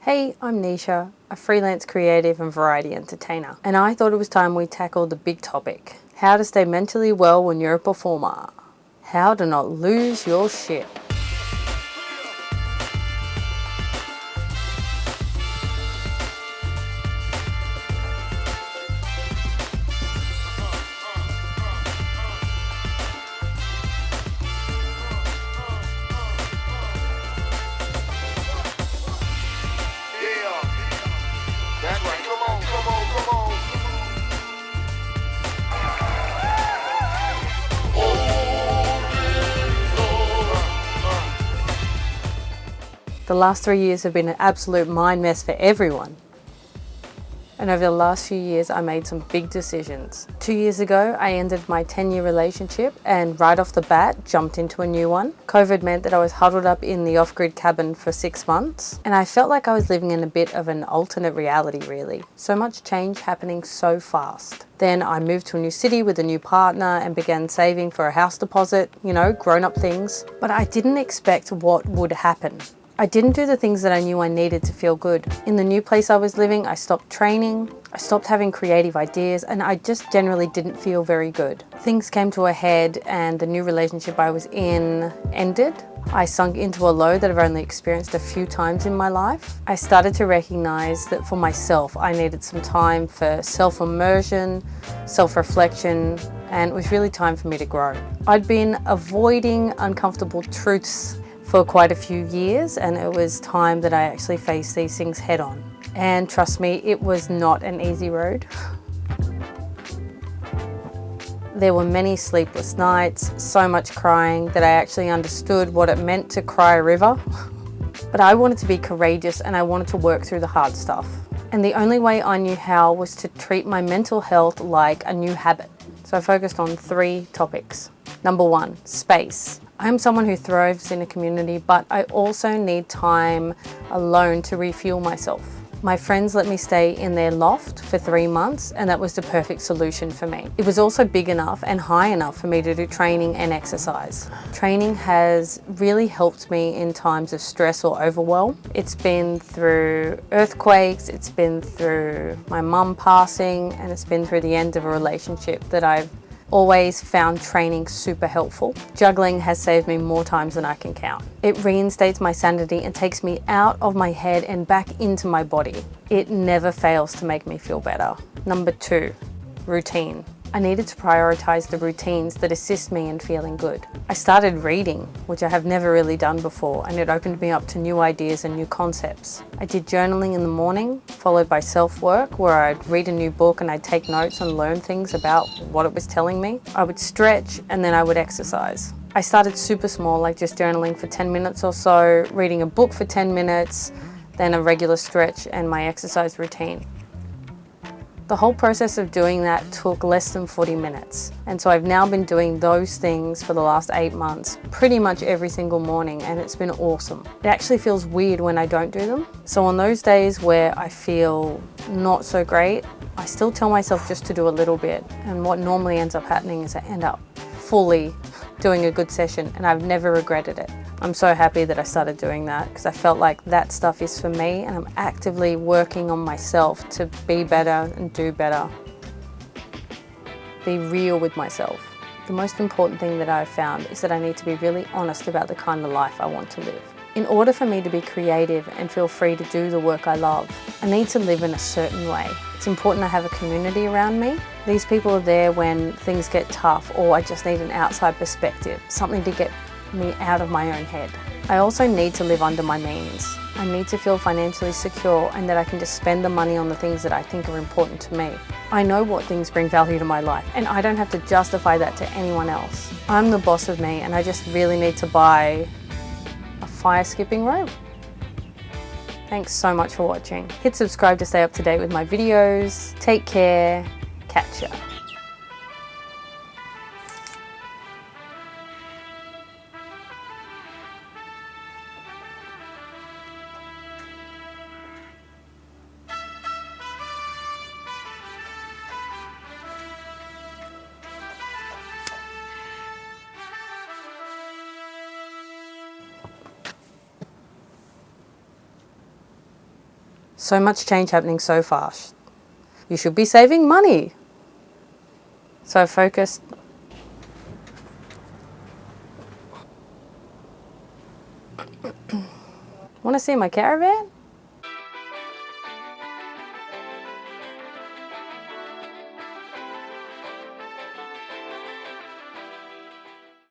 Hey, I'm Neisha, a freelance creative and variety entertainer, and I thought it was time we tackled the big topic: how to stay mentally well when you're a performer. How to not lose your shit. The last 3 years have been an absolute mind mess for everyone. And over the last few years, I made some big decisions. 2 years ago, I ended my 10-year relationship and right off the bat, jumped into a new one. COVID meant that I was huddled up in the off-grid cabin for 6 months, and I felt like I was living in a bit of an alternate reality, really. So much change happening so fast. Then I moved to a new city with a new partner and began saving for a house deposit, grown-up things. But I didn't expect what would happen. I didn't do the things that I knew I needed to feel good. In the new place I was living, I stopped training, I stopped having creative ideas, and I just generally didn't feel very good. Things came to a head and the new relationship I was in ended. I sunk into a low that I've only experienced a few times in my life. I started to recognize that for myself, I needed some time for self-immersion, self-reflection, and it was really time for me to grow. I'd been avoiding uncomfortable truths for quite a few years, and it was time that I actually faced these things head on. And trust me, it was not an easy road. There were many sleepless nights, so much crying that I actually understood what it meant to cry a river. But I wanted to be courageous and I wanted to work through the hard stuff. And the only way I knew how was to treat my mental health like a new habit. So I focused on 3 topics. Number 1, space. I'm someone who thrives in a community, but I also need time alone to refuel myself. My friends let me stay in their loft for 3 months, and that was the perfect solution for me. It was also big enough and high enough for me to do training and exercise. Training has really helped me in times of stress or overwhelm. It's been through earthquakes, it's been through my mum passing, and it's been through the end of a relationship that I've always found training super helpful. Juggling has saved me more times than I can count. It reinstates my sanity and takes me out of my head and back into my body. It never fails to make me feel better. Number 2, routine. I needed to prioritize the routines that assist me in feeling good. I started reading, which I have never really done before, and it opened me up to new ideas and new concepts. I did journaling in the morning, followed by self-work, where I'd read a new book and I'd take notes and learn things about what it was telling me. I would stretch and then I would exercise. I started super small, like just journaling for 10 minutes or so, reading a book for 10 minutes, then a regular stretch and my exercise routine. The whole process of doing that took less than 40 minutes. And so I've now been doing those things for the last 8 months, pretty much every single morning, and it's been awesome. It actually feels weird when I don't do them. So on those days where I feel not so great, I still tell myself just to do a little bit. And what normally ends up happening is I end up fully doing a good session, and I've never regretted it. I'm so happy that I started doing that because I felt like that stuff is for me, and I'm actively working on myself to be better and do better. Be real with myself. The most important thing that I've found is that I need to be really honest about the kind of life I want to live. In order for me to be creative and feel free to do the work I love, I need to live in a certain way. It's important I have a community around me. These people are there when things get tough, or I just need an outside perspective, something to get me out of my own head. I also need to live under my means. I need to feel financially secure and that I can just spend the money on the things that I think are important to me. I know what things bring value to my life, and I don't have to justify that to anyone else. I'm the boss of me, and I just really need to buy a fire skipping rope. Thanks so much for watching. Hit subscribe to stay up to date with my videos. Take care. Catch ya. So much change happening so fast. You should be saving money. So I focused. Want to see my caravan?